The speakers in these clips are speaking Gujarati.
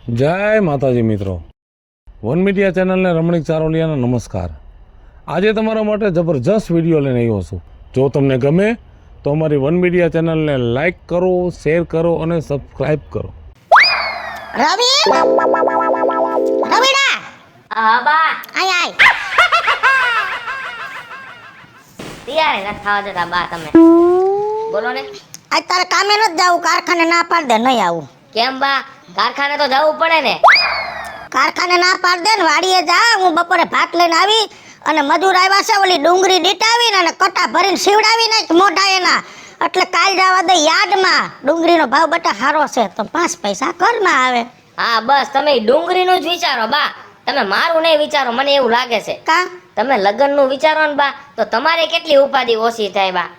જય માતાજી મિત્રો, વન મીડિયા ચેનલને રમણીક ચારોલિયાના નમસ્કાર। આજે તમારા માટે જબરજસ્ત વિડીયો લઈને આવ્યો છું। જો તમને ગમે તો અમારી વન મીડિયા ચેનલને લાઈક કરો, શેર કરો અને સબસ્ક્રાઇબ કરો। રવિ રવિડા હા બા આય આય તૈયાર ન થવા દેતા બા તમે બોલો ને। આજ તારે કામે ન જાવું, કારખાને ના પાડ દે, નહીં આવું। કેમ બા કારખાને તો જવું પડે ને। કારખાને ના પાડ દે ને વાડીએ જા। હું બપોરે ભાત લઈને આવી અને મજૂર આવ્યા છે, ઓલી ડુંગળી દીટાવીને અને કટા ભરીને સીવડાવી નાખ મોઢા એના, એટલે કાલ જવા દે યાદમાં। ડુંગળીનો ભાવ બટા સારો છે તો 5 પૈસા ઘરમાં આવે। હા બસ તમે ડુંગળીનું જ વિચારો બા, તમે મારું નહીં વિચારો। મને એવું લાગે છે કા તમે લગ્નનું વિચારો ને બા તો તમારે કેટલી ઉપાધિ ઓછી થાય બા।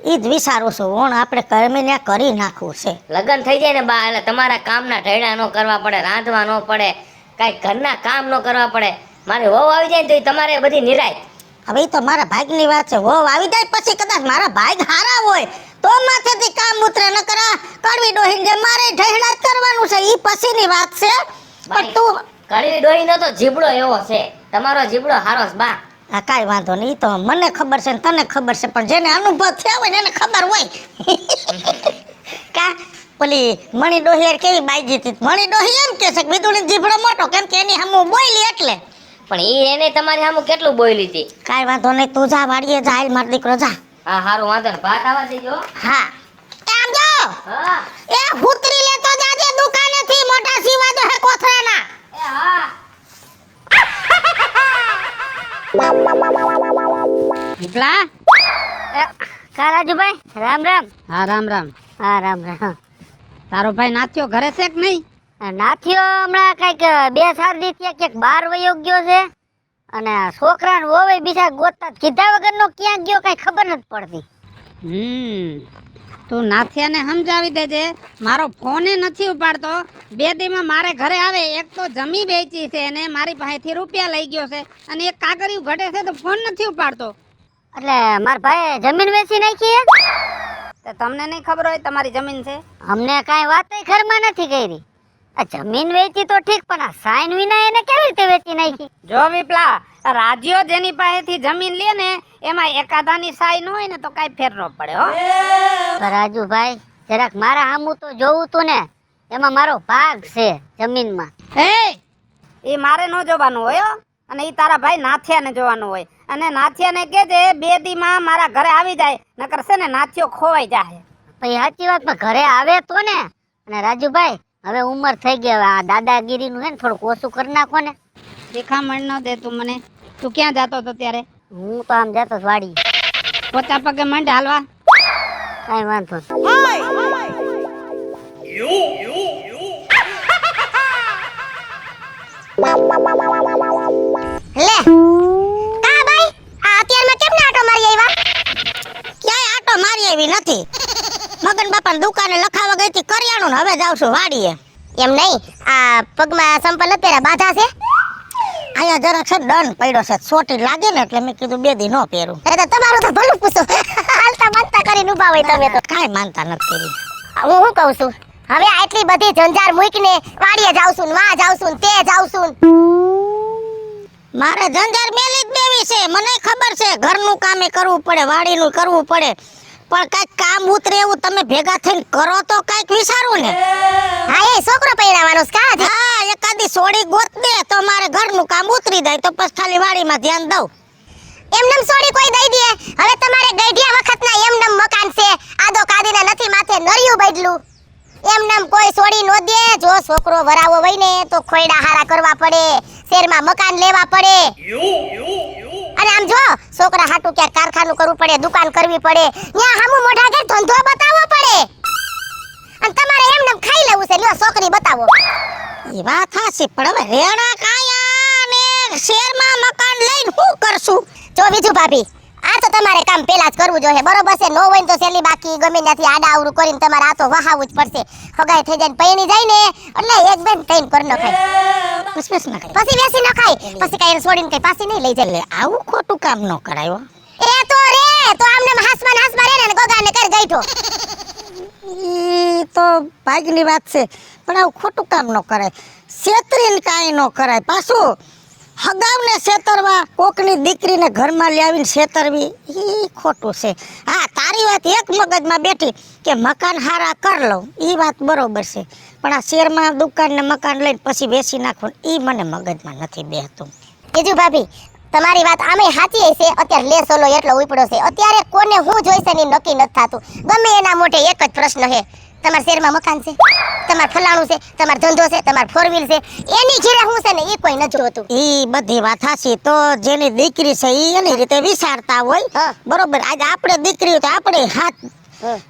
ઈ જ વિચારું છું, હું આપણે કર્મીને કરી નાખવું છે। લગ્ન થઈ જાય ને બા એટલે તમારા કામના ઢેડા ન કરવા પડે, રાંધવા ન પડે, કાંઈ ઘરના કામ ન કરવા પડે। મારે વહુ આવી જાય ને તો તમારે બધી નિરાય। હવે ઈ તો મારા ભાગની વાત છે। વહુ આવી જાય પછી કદાચ મારા ભાગ હારા હોય તો માથેથી કામ ઉતરે, ન કરા કડવી ડોહીને જે મારે ઢેડા જ કરવાનું છે, ઈ પછીની વાત છે। પણ તું કડવી ડોહીનો તો જીબડો એવો છે, તમારો જીબડો હારો છે બા। હા કાંઈ વાંધો નહીં, ઈ તો મને ખબર છે ને તને ખબર છે, પણ જેને અનુભવ થયો હોય ને એને ખબર હોય। કા ઓલી મણી ડોહી કેવી બાઈજી હતી, મણી ડોહી એમ કે છે કે વિદુની જીભડો મોટો, કેમ કે એની સામું બોયલી એટલે। પણ ઈ એને તમારી સામે કેટલું બોલી હતી। કાંઈ વાંધો નહીં, તું જા વાડીએ જા, હાલ મારો દીકરો જા। હા હારું વાંધો ને, ભાત આવા દેજો। હા એ આમ જો હા એ હુતરી લેતો જાજે દુકાનેથી, મોટા સીવા દો હે કોથરાના। એ હા વિપલા કા રાજુભાઈ, રામ રામ। હા રામ રામ। હા રામ રામ। તારો ભાઈ નાથ્યો ઘરે છે કે નહીં? નાથ્યો હમણાં કઈક 2-4 દી થયા ક્યાંક બહાર વયો ગયો છે, અને છોકરાને વોવે બીજા ગોતતા કીધા વગરનો ક્યાં ગયો કઈ ખબર નથી પડતી। તું નાથિયાને સમજાવી દેજે, મારો ફોને નથી ઉપાડતો। 2 દીમાં મારે ઘરે આવે, એક તો જમી વેચી છે અને મારી પાસેથી રૂપિયા લઈ ગયો છે, અને એક કાગળિયું ઘટે છે તો ફોન નથી ઉપાડતો। એટલે મારા ભાઈ જમીન વેચી નાખી હે? તો તમને નહીં ખબર હોય તમારી જમીન છે? અમને કાંઈ વાતય ઘરમાં નથી કરી। આ જમીન વેચી તો ઠીક, પણ આ સાઈન વિના એને કેવી રીતે વેચી નાખી? જો વિપલા, રાજ્યો જેની પાસેથી જમીન લે ને એમાં એકાદાની સાઈ ન હોય ને તો કાંઈ ફેર ન પડે હો। તો રાજુભાઈ જરાક મારા સામું તો જોવું તું ને, એમાં મારો ભાગ છે જમીનમાં। એ મારે ન જોવાનું હોય હો, અને એ તારા ભાઈ નાથિયાને જોવાનું હોય। અને નાથિયાને કહેજે 2 દીમાં મારા ઘરે આવી જાય, નકર છે ને નાથિયો ખોવાઈ જાય। ભાઈ સાચી વાત, પણ ઘરે આવે તો ને। અને રાજુભાઈ હવે ઉંમર થઈ ગઈ, હવે આ દાદાગીરીનું હે ને થોડુંક ઓછું કરી નાખો ને। શિખામણ ન દે તું મને। તું ક્યાં જતો હતો ત્યારે? હું તો આમ જતો વાડી। પોચા પગે મંડ હાલવા। કાંઈ વાંધો નહીં। લે કા ભાઈ, આ અત્યારમાં કેમ ના આટો મારી આવ્યા? ક્યાંય આટો મારી આવી નથી, મગન બાપાની દુકાને લખાવા ગઈ હતી કરિયાણું ને હવે જાઉં છું વાડીએ। એમ નહીં, આ પગમાં સંપલ ન પહેરા, બાધા છે? અહીંયા જરાક છે દંડ પડ્યો છે, સોટી લાગે ને એટલે મેં કીધું 2 દી ન પહેરું। અરે તો તમારું તો ભલું પૂછો, હાલતા માનતા કરીને ઉભા હોય તમે તો। કાંઈ માનતા નથી કરી। હું શું કહું છું, હવે આટલી બધી જંજાર મૂકીને વાડીએ જાઉં છું ને વા જાઉં છું ને તે જાઉં છું। મારે જંજાર મેલી જ દેવી છે, મને ખબર છે ઘરનું કામે કરવું પડે, વાડીનું કરવું પડે, પણ કઈક કામ ઉતરે એવું તમે ભેગા થઈને કરો તો કઈક વિચારું ને। હા એ છોકરો પૈણાવાનો છે કા? હા એકાદી સોડી ગોત દે તો મારે ઘરનું કામ ઉતરી જાય, તો પછી ખાલી વાડીમાં ધ્યાન દઉં। એમનેમ સોડી કોઈ દઈ દે? હવે તમારે ગઈઢિયા વખતના એમનેમ મકાન છે, આદો કાદીના નથી માથે નરિયું બદલું, એમનેમ કોઈ સોડી નો દે। જો છોકરો વરાવો હોય ને તો ખોયડા હારા કરવા પડે, શહેરમાં મકાન લેવા પડે, અને આમ જો છોકરા હાટુ ક્યાંક કારખાનું કરવું પડે, દુકાન કરવી પડે, ત્યાં હામુ મોઢા કે ધંધો બતાવવો પડે, અને તમારે એમનેમ ખાઈ લેવું છે, લ્યો છોકરી બતાવો। એ વાત હાસી, પણ હવે રેણા કાયા ને શહેરમાં મકાન લઈને શું કરશું? જો બીજું ભાભી, આ તો તમારે કામ પેલા જ કરવું જોઈએ, બરોબર છે? નો હોય ને તો સેલી બાકી ગમે ત્યાંથી આડા આવડું કરીને તમારે આ તો વહાવું જ પડશે। હગાઈ થઈ જાય ને પૈણી જાય ને એટલે એક બેન તૈન કર ન ખાય, પછી વેસી ન ખાય, પછી કઈ છોડીને કઈ પાછી નહીં લઈ જાય। આવું ખોટું કામ ન કરાયો। એ તો રે તો આમને હાસમાં રે ને ગોગાને કર ગઈઠો। ઈ તો ભાગની વાત છે, પણ આવું ખોટું કામ ન કરે। છેતરીને કાંઈ ન કરાય. પાછું હગાવને છેતરવા, કોકની દીકરીને ઘરમાં લાવીને છેતરવી એ ખોટું છે. હા, તારી વાત એક મગજમાં બેઠી કે મકાન હારા કર લઉં, એ વાત બરોબર છે. પણ આ શહેરમાં દુકાન ને મકાન લઈને પછી વેચી નાખવું એ મને મગજમાં નથી બેસતું. બીજું ભાભી તમારી વાત આમે સાચી છે. અત્યારે લેસ ઓલો એટલો ઉપડ્યો છે. અત્યારે કોને હું જોઈશે ને નક્કી નથી થતું. ગમે એના મોઢે એક જ પ્રશ્ન છે, તમારા શહેરમાં મકાન છે, તમારે ફલાણું છે, તમારો ધંધો છે, તમારે ફોર વ્હીલ છે, એની ઘેરે હું છે ને એ કોઈ નથી જોતું. એ બધી વાત હાચી. તો જેની દીકરી છે એ એની રીતે વિચારતા હોય. હા. બરોબર. આજે આપણે દીકરી તો આપણે હાથ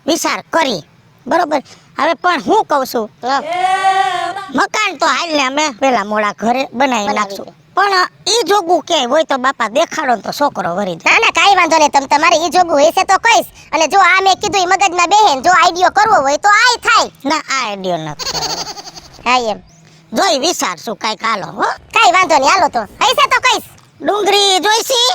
વિચાર કરી. બરોબર. હવે પણ હું કહું છું, મકાન તો હાલ ને અમે પેલા મોડા ઘરે બનાવી નાખશું. પણ ઈ જોગું કે હોય તો બાપા દેખાડો ને તો છોકરો વરી જાય. ના ના કાંઈ વાંધો નહીં. તમારે ઈ જોગું હશે તો કહીશ. અને જો આ મેં કીધું ઈ મગજમાં બેહે ને જો આઈડિયો કરવો હોય તો આય થાય. ના, આ આઈડિયો નથી. હા એમ જોઈ વિચારશું કાંઈક. હાલો હો. કાંઈ વાંધો નહીં. હાલો તો હશે તો કહીશ. ડુંગળી જોઈશી?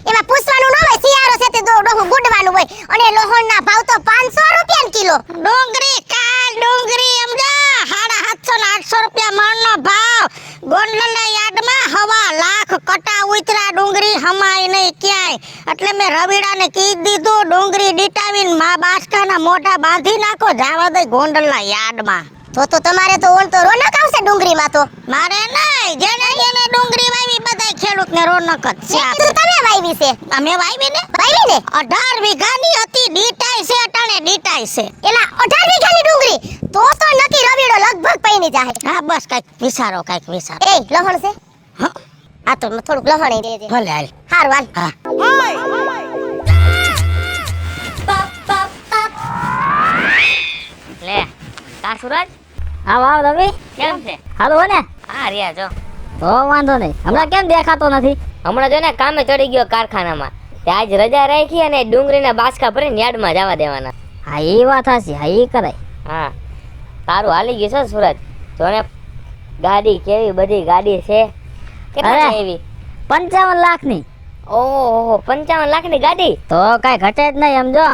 એમાં પૂછવાનું ન હોય. શિયાળો છે તે ડોહું ગુડવાનું હોય. અને લોહણના ભાવ તો 500 રૂપિયા કિલો. ડુંગળી કાલ ડુંગળી સમજા 750 ને 800 રૂપિયા મણનો ભાવ. ગોંડલના યાર્ડમાં 1.5 લાખ કટા ઉતરા. ડુંગળી હમાય નહીં ક્યાંય. એટલે મેં રવિડાને કીધું દીધું, ડુંગળી ડીટાવીને મા બાસકાના મોઢા બાંધી નાખો, જાવા દે ગોંડલના યાર્ડમાં. તો તમારે તો ઓણ તો રોનક આવશે ડુંગળીમાં તો. મારે નહીં, જેને જેને ડુંગળી વાવી બધાય ખેડૂતને રોનક જ છે. મેં કીધું તમે વાવી છે. અમે વાવી ને વાવી ને 18 વીઘાની હતી. ડીટાઈ છે, અટાણે ડીટાઈ છે. એલા 18 વીઘાની ડુંગળી તો નક્કી રવિડો લગભગ પૈણી જાહે. હા બસ કાંઈક વિચારો, કાંઈક વિચારો. એ લહણ છે. હા, આ તો થોડુંક લહણ દેજે. ભલે હાલ. હારું હાલ. હા. લે કા સુરજ આવ રવિ કેમ છે? હાલો હો ને? હા રિયા જો. તો વાંધો નહીં. હમણાં કેમ દેખાતો નથી? હમણાં જો ને કામે ચડી ગયો કારખાનામાં. તે આજ રજા રાખી અને ડુંગળીના બાસકા ભરીને યાર્ડમાં જવા દેવાના. હા એ વાત હાચી. હા એ કરાય. હા તારું હાલી ગયું છે સુરજ. જો ને ગાડી કેવી બધી ગાડી છે. કેટલા અરે. છે એવી? 55 લાખની. ઓહો 55 લાખની ગાડી. તો કાંઈ ઘટે જ નહીં. સમજો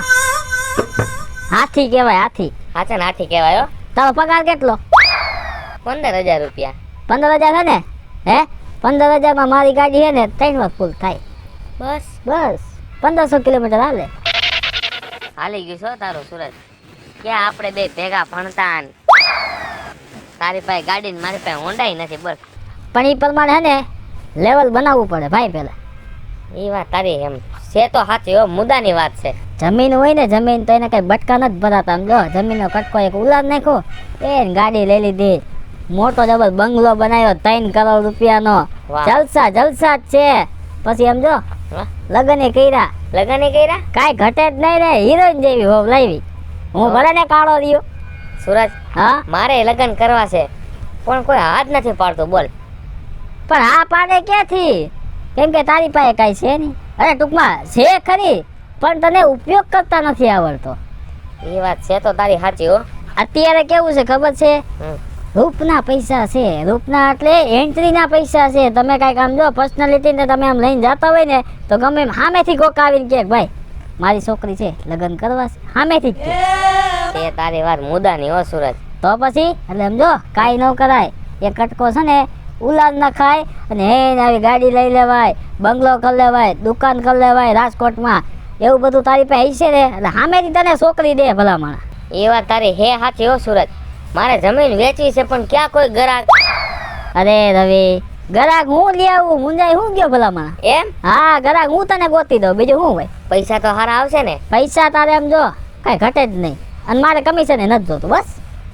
હાથી કહેવાય, હાથી. હાચે ને હાથી કહેવાય હો. તારો પગાર કેટલો? 15,000 રૂપિયા. 15,000 છે ને? હે 15,000 માં મારી ગાડી છે ને 3 વાર ફૂલ થાય. બસ બસ 1500 કિલોમીટર હાલે. હાલી ગયું છો તારું સુરજ. ક્યાં આપણે બે ભેગા ભણતા ને તારી પાસે ગાડી ને મારી પાસે હોન્ડાઈ નથી. બસ પણ એ પ્રમાણે છે ને લેવલ બનાવવું પડે ભાઈ. પેલા એ વાત તારી એમ છે તો સાચી હો. મુદ્દાની વાત છે. જમીન હોય ને, જમીન તો એને કઈ બટકા નથી ભરાતા. આમ જો જમીનનો કટકો એક ઉલાદ નાખ્યો, એ ગાડી લઈ લીધી, મોટો જબર બંગલો બનાવ્યો 3 કરોડ રૂપિયાનો. વાહ. જલસા જલસા જ છે. પછી એમ જો વાહ. લગ્ન કર્યા, લગન ય કર્યા. કાંઈ ઘટે જ નહીં રે. હિરોઈન જેવી હોવ લાવી. હું ભલે ને કાળો રહ્યો. સુરજ હા મારે લગન કરવા છે પણ કોઈ હાથ નથી પાડતું. બોલ પણ હા પાડે ક્યાંથી? કેમ કે તારી પાસે કાંઈ છે નહીં. અરે ટૂંકમાં છે ખરી, પણ તને ઉપયોગ કરતા નથી આવડતો. એ વાત છે તો તારી સાચી હો. અત્યારે કેવું છે ખબર છે? હમ. રૂપના પૈસા છે. રૂપના એટલે એન્ટ્રીના પૈસા છે. તમે કાંઈક આમ જો પર્સનાલિટી ને તમે આમ લઈને જતા હોય ને તો ગમે એમ સામેથી કોક આવીને કહે ભાઈ મારી છોકરી છે લગ્ન કરવા છે, સામેથી જ કહે. તે તારી વાત મુદ્દાની હો સુરજ. તો પછી એટલે એમ જો કાંઈ ન કરાય. એ કટકો છે ને ઉલાદ ના ખાય અને હે આવી ગાડી લઈ લેવાય, બંગલો કરી લેવાય, દુકાન કરી લેવાય રાજકોટમાં. એવું બધું તારી પાસે હશે ને એટલે સામેથી તને છોકરી દે ભલામણ. એ વાત તારી હે સાચી હો સુરજ. મારે જમીન વેચવી છે પણ ક્યાં કોઈ ગ્રાહક. અરે રવિ, ગરાક હું લઈ આવું? મુંજાઈ હું ગયો ભલામણ? એમ હા ગરાક હું તને ગોતી દઉં, બીજું શું હોય? પૈસા તો સારા આવશે ને? પૈસા તારે એમ જો કાંઈ ઘટે જ નહીં. અને મારે કમિશન નથી જોતું. બસ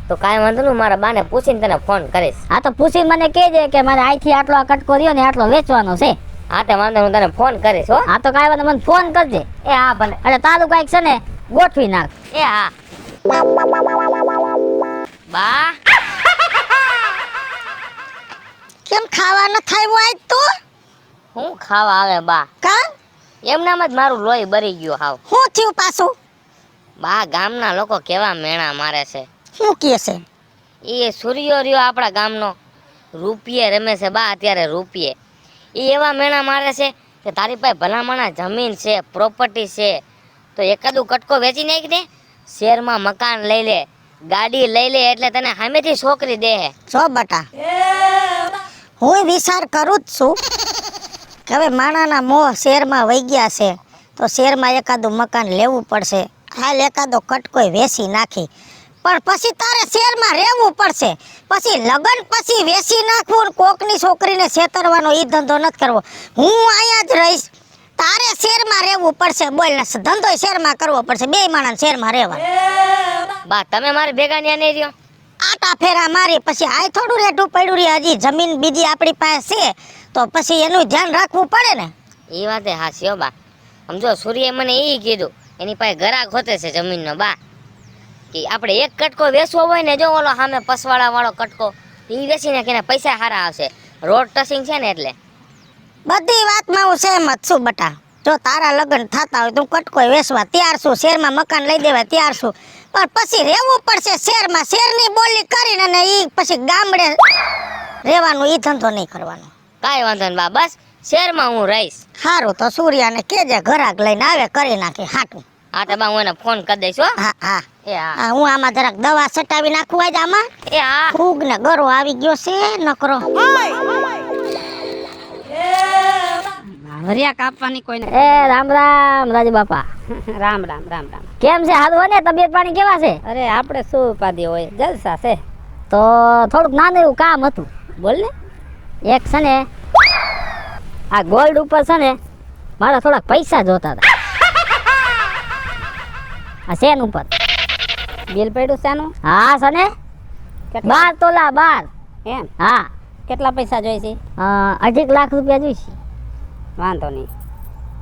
તો કાંઈ વાંધો નહીં. મારા બાને પૂછીને તને ફોન કરીશ. આ તો પૂછી મને કહેજે કે મારે અહીંથી આટલો આ કટકો રહ્યો ને આટલો વેચવાનો છે. હા તે વાંધો હું તને ફોન કરીશ હો. આ તો કાંઈ વાંધો મને ફોન કરજે. એ હા ભલે. એટલે તારું કાંઈક છે ને ગોઠવી નાખ. એ હા બા કેમ ખાવા ન થાય આજ તો? હું ખાવા આવે બા? કા એમનામ જ મારું લોહી બરી ગયું હાવ. શું થયું પાછું? બા ગામના લોકો કેવા મેણા મારે છે. શું કહે છે? એ સૂર્યો રહ્યો આપણા ગામનો, રૂપિયે રમે છે બા. અત્યારે રૂપિયે એ એવા મેણા મારે છે કે તારી પાસે ભલામણા જમીન છે, પ્રોપર્ટી છે, તો એકાદું કટકો વેચી નાખ દે, શહેરમાં મકાન લઈ લે, ગાડી લઈ લે એટલે તને સામેથી છોકરી દે હે. જો બટા હું વિચાર કરું જ છું કે હવે માણાના મોહ શહેરમાં વહી ગયા છે તો શહેરમાં એકાદું મકાન લેવું પડશે, હાલ એકાદો કટકોય વેચી નાખી, પણ પછી તારે શહેરમાં રહેવું પડશે. પછી લગ્ન પછી વેચી નાખવું ને કોકની છોકરીને છેતરવાનો ઈ ધંધો નથી કરવો. હું અહીંયા જ રહીશ, તારે શહેરમાં રહેવું પડશે. બોલ ને ધંધો શહેરમાં કરવો પડશે, બે માણસ શહેરમાં રહેવા. બા તમે મારી ભેગા ન્યા નહીં રહ્યો. આટા ફેરા મારી પછી આ થોડું રેટું પડ્યું રે, હજી જમીન બીજી આપણી પાસે છે તો પછી એનું ધ્યાન રાખવું પડે ને. એ વાતે હાચી હો બા. સમજો સૂર્યએ મને એ કીધું એની પાસે ઘરાક હોતે છે જમીનનો બા, કે આપણે એક કટકો વેચવો હોય ને, જો ઓલો સામે પસવાળા વાળો કટકો એ વેચીને કે એના પૈસા સારા આવશે. રોડ ટચિંગ છે ને એટલે. બધી વાતમાં હું સહેમત છું બટા. જો તારા લગ્ન થતા હોય તો હું કટકોય વેચવા તૈયાર છું, શહેરમાં મકાન લઈ દેવા તૈયાર છું, પણ પછી રહેવું પડશે શહેરમાં. શહેરની બોલી કરીને અને એ પછી ગામડે રહેવાનું ઈ ધંધો નહીં કરવાનો. કાંઈ વાંધો નહીં બા, બસ શહેરમાં હું રહીશ. સારું તો સૂર્યાને કેજે ઘરાક લઈને આવે કરી નાખે હાટું. હા તો બા હું એને ફોન કરી દઈશ હો. હા હા એ હા. હા, હું આમાં જરાક દવા સટાવી નાખું આજ આમાં. એ હા. ફૂગ ને ગરો આવી ગયો છે નકરો. હરિયા કાપવાની કોઈને. એ રામ રામ રાજુ બાપા. રામ રામ રામ રામ. કેમ છે હારું હોય ને? તબિયત પાણી કેવા છે? અરે આપણે શું ઉપાધિ હોય, જલસા છે. તો થોડુંક નાનું એવું કામ હતું. બોલ ને. એક છે ને આ ગોલ્ડ ઉપર છે ને મારા થોડાક પૈસા જોતા હતા. આ સેન ઉપર. બિલ પડ્યું શાનું? હા છે ને કેટલા? 12 તોલા 12. એમ હા કેટલા પૈસા જોઈએ છે? 2.5 લાખ રૂપિયા જોઈશે. વાંધો નહીં,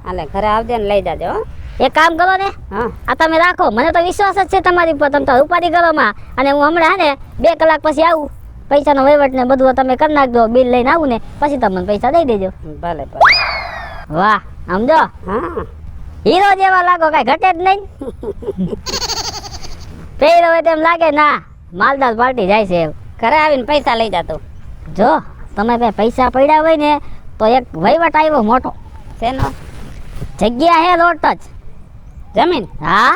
હાલે ઘરે આવજે ને લઈ જાજો હો. એક કામ કરો ને, હા આ તમે રાખો, મને તો વિશ્વાસ જ છે તમારી ઉપર, તમે તો ઉપાધિ કરો માં. અને હું હમણાં હે ને 2 કલાક પછી આવું, પૈસાનો વહીવટ ને બધું તમે કરી નાખજો, બિલ લઈને આવું ને પછી તમને પૈસા દઈ દેજો. ભલે ભલે. વાહ સમજો, હા હીરો જેવા લાગો, કાંઈ ઘટે જ નહીં. પહેલો હોય તેમ લાગે ના માલદાર પાર્ટી જાય છે એવું. ઘરે આવીને પૈસા લઈ જાતો. જો તમે પાસે પૈસા પડ્યા હોય ને તો એક વહીવટ આવ્યો મોટો, શેનો? જગ્યા હે રોડ જ. જમીન? હા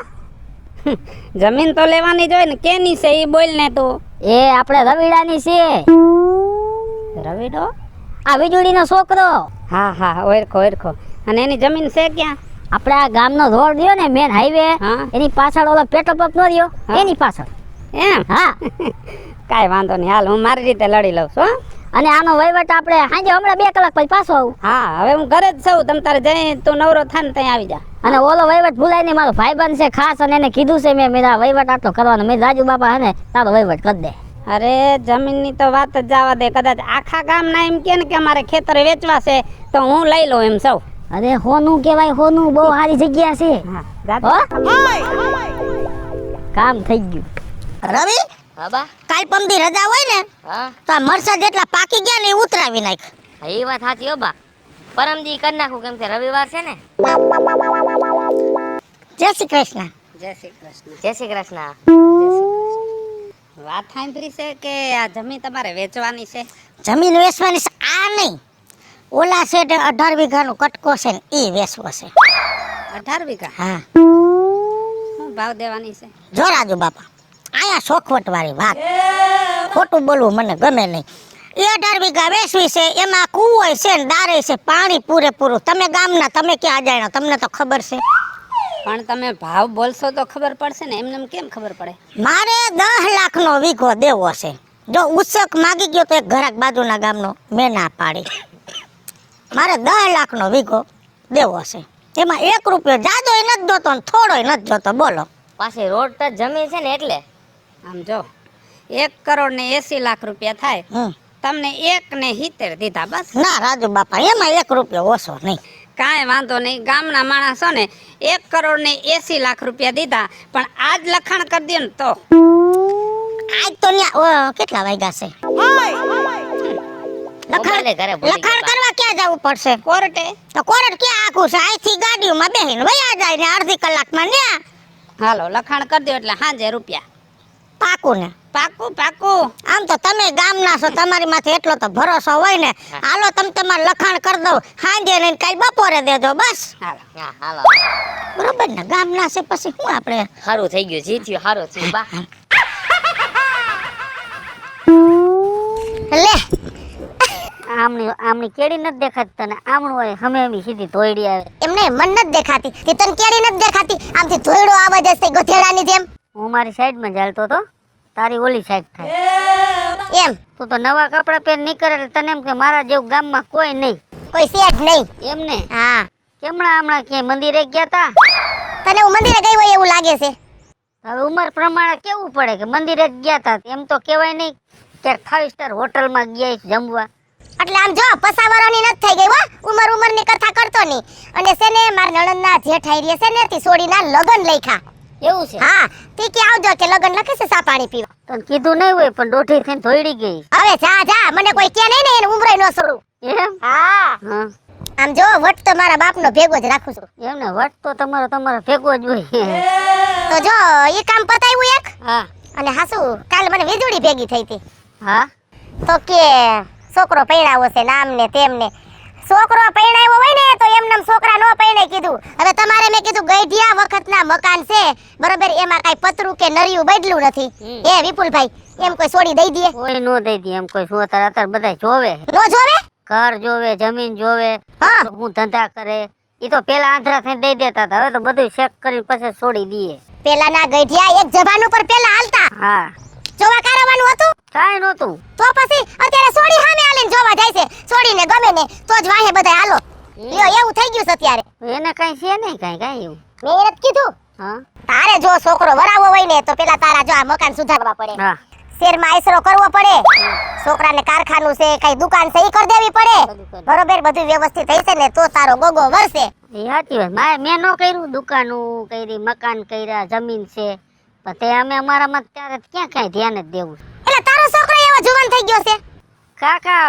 જમીન તો લેવાની જ હોય ને, કેની છે એ બોલ ને તું. એ આપણે રવિડાની છે. રવિડો? આ વીજળીનો છોકરો. હા હા ઓળખો ઓળખો. અને એની જમીન છે ક્યાં? આપણે આ ગામનો રોડ રહ્યો ને મેન હાઈવે, હા. એની પાછળ ઓલો પેટ્રોલ પંપ નો રહ્યો હા. એની પાછળ. એમ? હા કાંઈ વાંધો નહીં, હાલ હું મારી રીતે લડી લઉં છું હો. અને આનો વહીવટ આપણે સાંજે હમણાં 2 કલાક પછી પાછો આવું. હા હવે હું ઘરે જ છું, તમ તારે જઈ તું નવરો થાય ને ત્યાં આવી જા. અને ઓલો વહીવટ ભૂલાય નહીં, મારો ભાઈબંધ છે ખાસ, અને એને કીધું છે મેં આ વહીવટ આટલો કરવાનો. મેં રાજુ બાપા હે ને તારો વહીવટ કરી દે. અરે જમીનની તો વાત જ જવા દે, કદાચ આખા ગામના એમ કે ને કે અમારે ખેતર વેચવા છે તો હું લઈ લઉં એમ સૌ. અરે હોનું કહેવાય, હોનું બહુ સારી જગ્યા છે. હા જાતો. હો કામ થઈ ગયું. રવિ હા બા. કાલ પમદી રજા હોય ને હા તો આ મરસા જેટલા પાકી ગયા ને એ ઉતરાવી નાખ. હા, એ વાત સાચી હો બા. પરમદી કરી નાખું કેમ કે રવિવાર છે ને. જય શ્રી કૃષ્ણ. જય શ્રી કૃષ્ણ. જય શ્રી કૃષ્ણ. વાત સાંભળી છે કે આ જમીન તમારે વેચવાની છે? જમીન વેચવાની છે આ નહીં, ઓલા છે તે 18 વીઘાનો કટકો છે ને એ વેચવો છે. 18 વીઘા? હા શું ભાવ દેવાની છે? જો રાજુ બાપા આયા શોખવટ વાળી વાત, ખોટું બોલવું મને ગમે નહીં. એ 18 વીઘા વેચવી છે, એમાં કૂવો છે ને દારે છે, પાણી પૂરેપૂરું. તમે ગામના, તમે ક્યાં અજાણ્યા, તમને તો ખબર છે. પણ તમે ભાવ બોલશો તો ખબર પડશે ને, એમને કેમ ખબર પડે? મારે 10 લાખનો વીઘો દેવો છે. જો ઉત્સક માગી ગયો તો એક ઘરાક બાજુના ગામનો, મેં ના પાડી. મારે 10 લાખનો વીઘો દેવો છે, એમાં 1 રૂપિયો જાદોય નથી જોતો ને થોડોય નથી જોતો. બોલો પાછી રોડ ટચ જમીન છે ને એટલે. આમ જો 1 કરોડ ને 80 લાખ રૂપિયા થાય, હમ. તમને 1 ને 70 દીધા બસ. ના રાજુ બાપા એમાં 1 રૂપિયો ઓછો નહીં. કાંઈ વાંધો નહીં, ગામના માણસો ને 1 કરોડ ને 80 લાખ રૂપિયા દીધા, પણ આજ લખાણ કરી દે ને તો. આજ તો ન્યા કેટલા વાગ્યા છે? મોબાઈલે ઘરે ભૂલી લખાણ ગયા. કરવા ક્યાં જવું પડશે? કોર્ટે. તો કોર્ટ ક્યાં આખું છે? અહીંથી ગાડીઓમાં બેહીને વયા જાય ને અડધી કલાકમાં ન્યા હાલો લખાણ કરી દો એટલે સાંજે રૂપિયા. પાકું ને. પાકું પાકું. આમ તો તમે ગામના છો, તમારી માથે એટલો તો ભરોસો હોય ને. હાલો તમે તમારે લખાણ કરી દો, સાંજે ને કાલ બપોરે દેજો બસ. હાલો. હા હાલો. બરોબર ને, ગામના છે પછી શું આપણે. સારું થઈ ગયું, જીત્યું, સારું થયું બા. લે આમની કેડી નથી દેખાતી તને આમણું હોય હમે એમી સીધી ધોઈડી આવે એમને મન નથી દેખાતી તે તને કેડી નથી દેખાતી આમથી ધોયડો આવા જશે ગધેડાની જેમ હું મારી સાઈડમાં ચાલતો તો તારી ઓલી સાઈડ થાય એમ તું તો નવા કપડાં પહેર નીકળે એટલે તને એમ કે મારા જેવું ગામમાં કોઈ નહીં કોઈ સેટ નહીં એમને હા હમણાં ક્યાંય મંદિરે ગયા તા તને હું મંદિરે ગઈ હોય એવું લાગે છે હવે ઉંમર પ્રમાણે કેવું પડે કે મંદિરે જ ગયા તા એમ તો કહેવાય નહીં કે 5 સ્ટાર હોટલમાં ગયા છે જમવા એટલે આમ જો પસાવરોની નથી થઈ ગઈ હો ઉમરની કથા કરતો નહીં અને છે ને માર નણંદના જેઠાઈ રે છે ને તી સોડીના લગન લખ્યા એવું છે હા તી કે આવજો કે લગન લખે છે સા પાણી પીવા તને કીધું નહીં હોય પણ દોઢી થઈને ધોઈડી ગઈ હવે જા જા મને કોઈ કે નહીં ને એને ઉમરે ન છોડું એમ હા હા આમ જો વટ તો મારા બાપનો ભેગો જ રાખું છું એમને વટ તો તમારો ભેગો જ હોય તો જો ઈ કામ પતાવ્યું એક હા અને હાસુ કાલ મને વીજળી ભેગી થઈ હતી હા તો કે છોકરો પૈણાવો છે નામ ને તેમને છોકરો પૈણાવ્યો હોય ને તો એમનેમ છોકરા નો પૈણાય કીધું હવે તમારે મેં કીધું ગઈઢિયા વખતના મકાન છે બરોબર એમાં કાઈ પતરું કે નરિયું બદલું નથી એ વિપુલભાઈ એમ કોઈ છોડી દઈ દે કોઈ નો દઈ દે એમ કોઈ શું અત્યારે બધા જોવે નો જોવે ઘર જોવે જમીન જોવે હા હું ધંધા કરે ઈ તો પેલા આંધળા થઈને દઈ દેતા હતા હવે તો બધું ચેક કરીને પછી છોડી દઈએ પેલાના ગઈઢિયા એક જબાન ઉપર પેલા હાલતા હા જોવા કારવાનું હતું કાંઈ નહોતું તો પછી અત્યારે સોડી સામે આલીને જોવા જાય છે સોડીને ગમે ને તો જ વાહે બધા હાલો લ્યો એવું થઈ ગયું છે અત્યારે એને કઈ છે નહીં કાંઈ એવું મેં એને જ કીધું હા તારે જો છોકરો વરાવો હોય ને તો પેલા તારા જો આ મકાન સુધારવા પડે હા શેરમાં આશરો કરવો પડે છોકરાને કારખાનું છે કઈ દુકાન છે ઈ કરી દેવી પડે બરોબર બધું વ્યવસ્થિત થઈ છે ને તો તારો ગોગો વરસે એ સાચી વાત મેં નો કર્યું દુકાનું કરી મકાન કર્યા જમીન છે પણ તે અમે અમારામાં ત્યારે ક્યાં કાંઈ ધ્યાન જ દેવું એટલે તારો છોકરો એવો જુવાન થઈ ગયો છે કાકા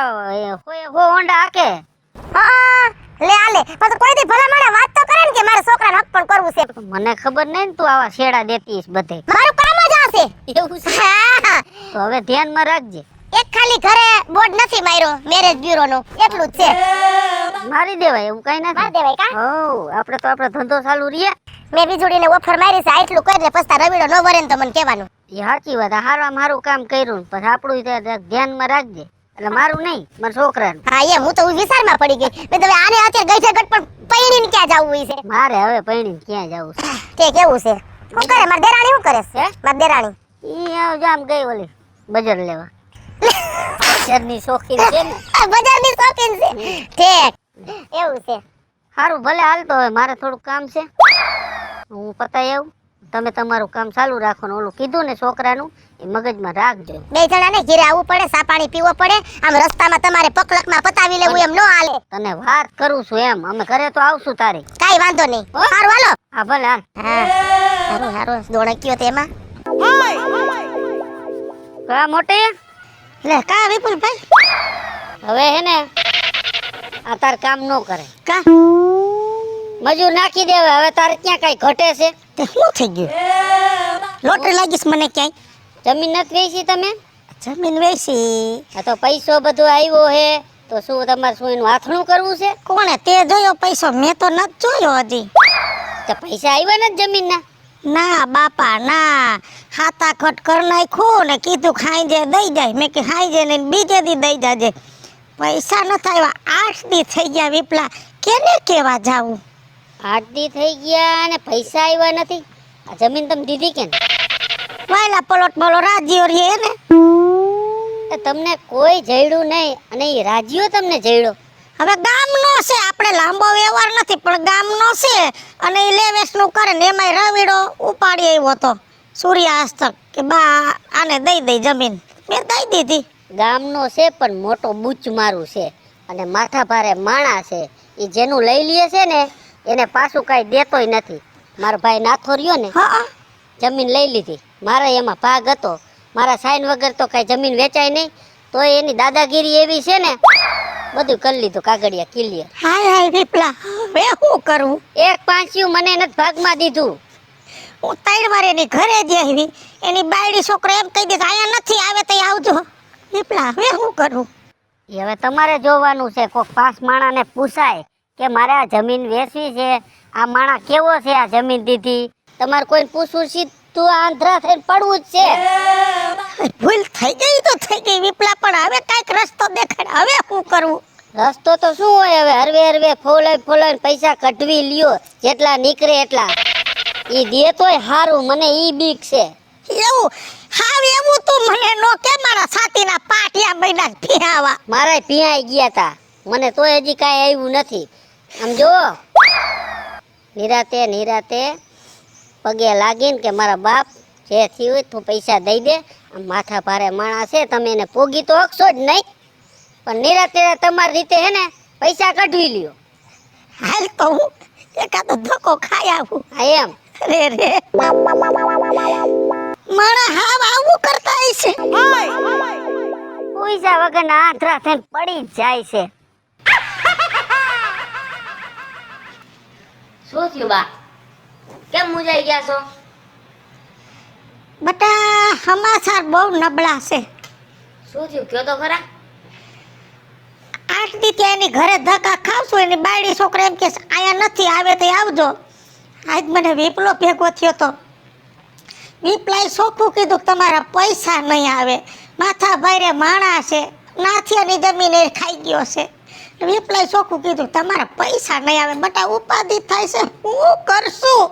હો હોંડા હાકે હા લે આલે પછી કોઈ દી ભલા માણા વાત તો કરે ને કે મારા છોકરાને હક પણ કરવું છે મને ખબર નહીં ને તું આવા શેડા દેતીસ બધે મારું કામ જ આ છે એવું છે હા તો હવે ધ્યાનમાં રાખજે એક ખાલી ઘરે બોર્ડ નથી માર્યો મેરેજ બ્યુરો નું એટલું જ છે મારી દેવાય એવું કઈ માર નથી દેવાય કા હો આપણે તો આપણો ધંધો ચાલુ રહીએ મેં વીજળીને ઓફર મારી છે આટલું કરીને પછી તાર રવિડો ન વરે ને તો મને કહેવાનું એ સાચી વાત હારવા મારું કામ કર્યું પછી આપણું ધ્યાનમાં રાખજે એટલે મારું નહીં મારા છોકરાનું હા એમ હું તો વિચારમાં પડી ગઈ મેં તમે આને અત્યારે ગઈ જગત પણ પૈણીને ક્યાં જવું છે મારે હવે પૈણીને ક્યાં જવું છે તે કેવું છે શું કરે માર દેરાણી શું કરે છે માર દેરાણી ઈ આવ જામ ગઈ ઓલી બજાર લેવા બજારની શોખીન છે ને બજારની શોખીન છે ઠીક એવું છે સારું ભલે હાલતો હવે મારે થોડું કામ છે હું પતાય આવું તમે તમારું કામ ચાલુ રાખો ને ઓલું કીધું ને છોકરાનું એ મગજમાં રાખજો બે જણાને ઘેરે આવવું પડે સા પાણી પીવો પડે આમ રસ્તામાં તમારે પકલકમાં પતાવી લેવું એમ ન હાલે તને વાત કરું છું એમ અમે ઘરે તો આવશું તારી કાઈ વાંધો નહીં સારું હાલો હા ભલે હાલ હા સારું સારું દોડક્યો તેમાં કા મોટે લે કા વિપુલભાઈ હવે હે ને આ તાર કામ ન કરે કા મજૂર નાખી દેવે હવે તારે ક્યાં કઈ ઘટે છે તે શું થઈ ગયું લોટરી લાગીશ મને ક્યાંય જમીન નથી વેચી તમે જમીન વેચી આ તો પૈસો બધો આવ્યો હે તો શું તમારે શું એનું હાથણું કરવું છે કોણે તે જોયો પૈસો મેં તો નથી જોયો હજી તો પૈસા આવ્યા ને જમીનના ના બાપા ના હાથા ખટ કર નાખ્યું ને કીધું ખાઈ જે દઈ જાય મેં કે ખાઈ જે ને બીજે દી દઈ જાજે પૈસા ન થાય 8 દી થઈ ગયા વિપલા કેને કેવા જાવું 8 દી થઈ ગયા ને પૈસા આવ્યા નથી આ જમીન તમે દીધી કે વાયલા પલોટ બોલો રાજીઓ રે ને તમને કોઈ જડ્યું નહીં અને એ રાજીઓ તમને જડ્યો હવે ગામનો છે આપણે લાંબો વ્યવહાર નથી પણ ગામનો છે અને એ લેવેસનું કરે ને એમાંય રવિડો ઉપાડી આવ્યો તો સૂર્યાસ્તક કે બા આને દઈ દઈ જમીન મેં દઈ દીધી ગામનો છે પણ મોટો બુચ મારું છે અને માથા ભારે માણા છે એ જેનું લઈ લે છે ને એને પાછું કાંઈ દેતોય નથી મારો ભાઈ નાથો રહ્યો ને હા જમીન લઈ લીધી મારા એમાં ભાગ હતો મારા સાઈન વગર તો કાંઈ જમીન વેચાય નહીં તો એની દાદાગીરી એવી છે ને બધું કરી લીધું કાગળિયા ક્લિયર હાય હાય વિપલા હવે શું કરું એક પાંચિયું મને નથી ભાગમાં દીધું હું 3 વાર એની ઘરે જ આવી એની બાયડી છોકરો એમ કહી દીધું અહીંયા નથી આવે તો આવજો વિપલા હવે શું કરું એ હવે તમારે જોવાનું છે કોઈક 5 માણાને પૂછાય કે મારે આ જમીન વેચવી છે આ માણા કેવો છે આ જમીન દીધી તમારે કોઈને પૂછવું છે તું આંધ્રા થઈને પડવું જ છે. ભૂલ થઈ ગઈ તો થઈ ગઈ વિપલા, પણ હવે કાંઈક રસ્તો દેખાડ. હવે શું કરવું? રસ્તો તો શું હોય હવે? હરવે હરવે ફોલાઈ પૈસા કઢવી લ્યો, જેટલા નીકળે એટલા. ઈ દે તોય હારું, મને ઈ બીક છે. એવું હાવ એવું તું મને નો કે મારા છાતીના પાટિયા મહિના ભીહાવા. મારા પિયાઈ ગયા તા, મને તોય હજી કાંઈ આવ્યું નથી. આમ જો નિરાતે પગે લાગીને કે મારા બાપ જે થયું હોય તું પૈસા દઈ દે. આમ માથા ભારે માણસ છે, તમે એને પોગી તો હકશો જ નહીં, પણ નિરાતે તમારી રીતે હે ને પૈસા કઢવી લ્યો. હાલ તો હું એકાદો ધક્કો ખાઈ આવું. હા એમ. રે મારા હાવ આવું કરતા હશે. પૈસા વગરના આંધળા થઈને પડી જ જાય છે. શું થયું બા? કેમ મૂંઝાઈ ગયા છો? બટા સમાચાર બહુ નબળા છે. શું થયું કયો તો ખરા. 8 દી ત્યાં એની ઘરે ધક્કા ખાવશું, એની બાયડી છોકરા એમ કે આયા નથી, આવે તો આવજો. આજ મને વિપલો ભેગો થયો તો વિપલાએ ચોખ્ખું કીધું તમારા પૈસા નહીં આવે, માથા ભારે માણા છે, નાથિયાની જમીન એ ખાઈ ગયો છે. વિપલાએ ચોખ્ખું કીધું તમારા પૈસા નહીં આવે. બટા ઉપાધિ થાય છે, હું કરશું?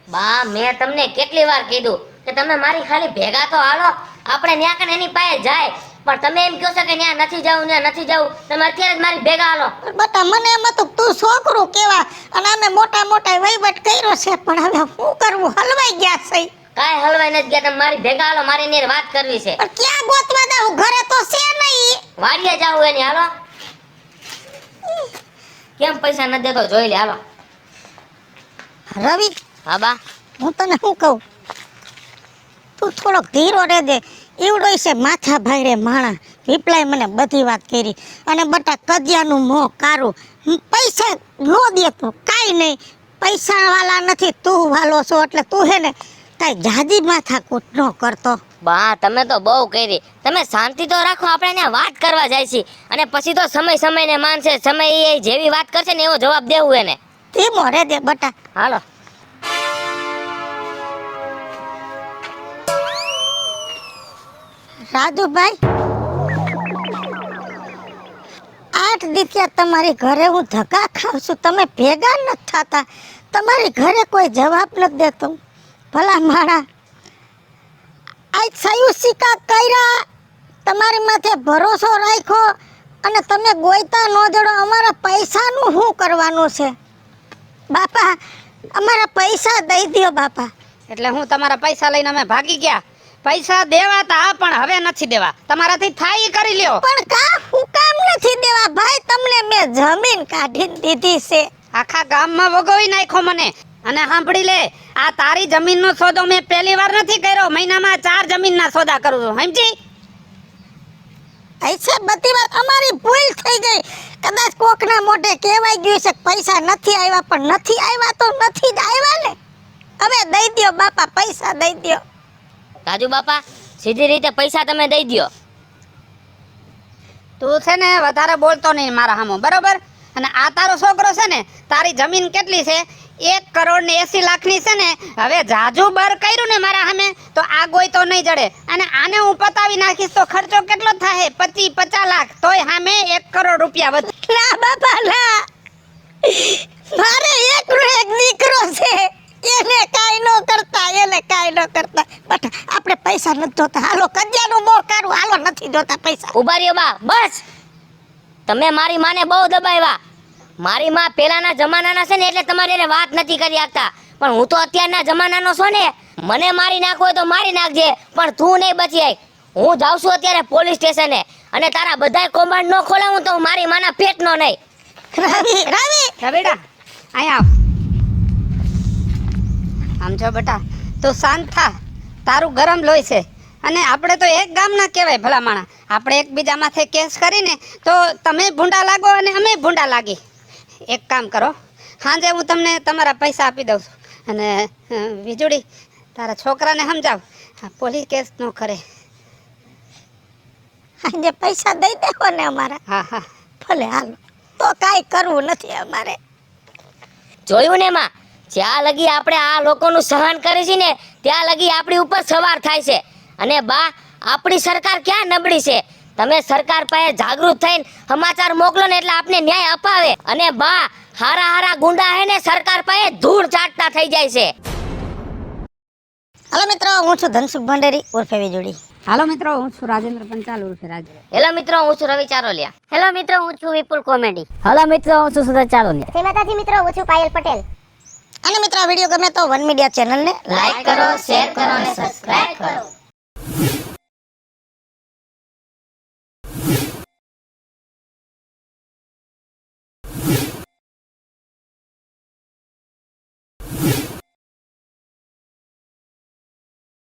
બા મેં તમને કેટલી વાર કીધું કે તમે મારી ખાલી ભેગા તો હાલો, આપણે ન્યા કને એની પાસે જાય, પણ તમે એમ કહો છો કે ન્યા નથી જવું, તમે અત્યારે જ મારી ભેગા હાલો. બટા મને એમ હતું તું છોકરું કેવા, અને અમે મોટા વહીવટ કર્યો છે, પણ હવે શું કરવું? હલવાઈ ગયા છે. કાંઈ હલવાઈ નથી ગયા, તમે મારી ભેગા હાલો, મારી એની વાત કરવી છે. પણ ક્યાં ગોતવા દઉં? ઘરે તો છે નહીં. વાડીએ જાવું એની હાલો. કેમ પૈસા નથી દેતો જોઈ લે હાલો. રવિ, હા બા. હું તને શું કહું, તું થોડોક ધીરો રહેજે. એવડો છે માથા ભાઈરે માણા. વિપલાએ મને બધી વાત કરી, અને બટા કજિયાનું મોં કારું. પૈસા નો દે તો કાંઈ નહીં, પૈસા વાલા નથી, તું વાલો છો, એટલે તું હે ને કાંઈ જાજી માથાકૂટ ન કરતો. બા તમે તો બહુ કરી, તમે શાંતિ તો રાખો, આપણે ત્યાં વાત કરવા જાય છે, અને પછી તો સમયને માનશે, સમય એ જેવી વાત કરશે ને એવો જવાબ દેવું એને. ધીમો રહેજે બટા. હાલો. રાજુભાઈ, 8 દિવસ તમારી ઘરે હું ધક્કા ખાઉં છું, તમે ભેગા નથી થતા, તમારી ઘરે કોઈ જવાબ નથી દેતો. ભલા માણા, આજ સયું સિક્કા કર્યા, તમારી માથે ભરોસો રાખ્યો, અને તમે ગોયતા ન જડો. અમારા પૈસાનું શું કરવાનું છે? બાપા અમારા પૈસા દઈ દ્યો બાપા. એટલે હું તમારા પૈસા લઈને અમે ભાગી ગયા? પૈસા દેવા તા, પણ હવે નથી દેવા. તમારાથી થાય ઈ કરી લ્યો. પણ હું કામ નથી દેવા ભાઈ? તમને મેં જમીન કાઢીને દીધી છે. આખા ગામમાં વગોવી નાખ્યો મને. અને સાંભળી લે, આ તારી જમીનનો સોદો મેં પહેલી વાર નથી કર્યો, મહિનામાં 4 જમીનના સોદા કરું છું, સમજી? ऐसे બધી વાત અમારી ભૂલ થઈ ગઈ. કદાચ કોકના મોઢે કહેવાય ગયું છે પૈસા નથી આવ્યા, પણ નથી આવ્યા તો નથી જ આવ્યા ને. હવે દઈ દ્યો બાપા, પૈસા દઈ દ્યો. રાજુ બાપા સીધી રીતે પૈસા તમે દઈ દ્યો. તું છે ને વધારે બોલતો નહીં મારા સામો, બરોબર? અને આ તારો છોકરો છે ને, તારી જમીન કેટલી છે? 1,80,00,000 છે ને. હવે જાજુ બર કર્યું ને મારા સામે તો આ ગોય તો નહીં જડે, અને આને હું પતાવી નાખીશ તો ખર્ચો કેટલો થાય? 25-50 લાખ. તોય સામે 1 કરોડ રૂપિયા વધે. ના બાપા ના, મારે એકનો એક દીકરો છે, એને કાઈ ન કરતા. બટ આપણે પૈસા નથી જોતા. હાલો કજિયાનું મોં કાઢું, હાલો નથી જોતા પૈસા. ઉભા રહ્યો બા, બસ. તમે મારી માને બહુ દબાવ્યા. મારી માં પેલાના જમાનાના છે ને, એટલે તમારે એને વાત નથી કરી શકતા, પણ હું તો અત્યારના જમાનાનો છું ને. મને મારી નાખવો હોય તો મારી નાખજે, પણ તું નહીં બચી આય. હું જાઉં છું અત્યારે પોલીસ સ્ટેશને, અને તારા બધાય કૌભાંડ ન ખોલાવું તો મારી માના પેટનો નહીં. રવિ બેટા અહીંયા આવ. આમ જો બેટા, તું શાંત થા. તારું ગરમ લોહી છે, અને આપણે તો એક ગામના કહેવાય ભલા માણા. આપણે એકબીજા માથે કેસ કરીને તો તમે ભૂંડા લાગો અને અમે ભૂંડા લાગી. એક કામ કરો, સાંજે હું તમને તમારા પૈસા આપી દઉં છું, અને વીજળી તારા છોકરાને સમજાવ, પોલીસ કેસ ન કરે. આજે પૈસા દઈ દેવો ને અમારા. હા ભલે હાલો, તો કાંઈ કરવું નથી અમારે. જોયું ને માં, જ્યાં લગી આપણે આ લોકોનું સહન કરે છે ને ત્યાં લગી આપણી ઉપર સવાર થાય છે. અને બા આપણી સરકાર ક્યાં નબળી છે. તમે સરકાર પાસે જાગૃત થઈને સમાચાર મોકલો ને એટલે આપને ન્યાય અપાવે. અને બા હારા હારા ગુંડા હે ને સરકાર પાસે ધૂળ ચાટતા થઈ જાય છે. હલો મિત્રો, હું છું ધનસુખ ભંડેરી ઉર્ફે વીજળી. હાલો મિત્રો, હું છું રાજેન્દ્ર પંચાલ ઉર્ફે રાજ. હેલો મિત્રો, હું છું રવિ ચારોલિયા. હેલો મિત્રો, હું છું વિપુલ કોમેડી. હેલો મિત્રો, હું છું સુધા ચારોલિયા. જય માતાજી મિત્રો, હું છું પાયલ પટેલ. અને મિત્રો આ વિડીયો ગમે તો વન મીડિયા ચેનલને લાઈક કરો, શેર કરો અને સબસ્ક્રાઇબ કરો.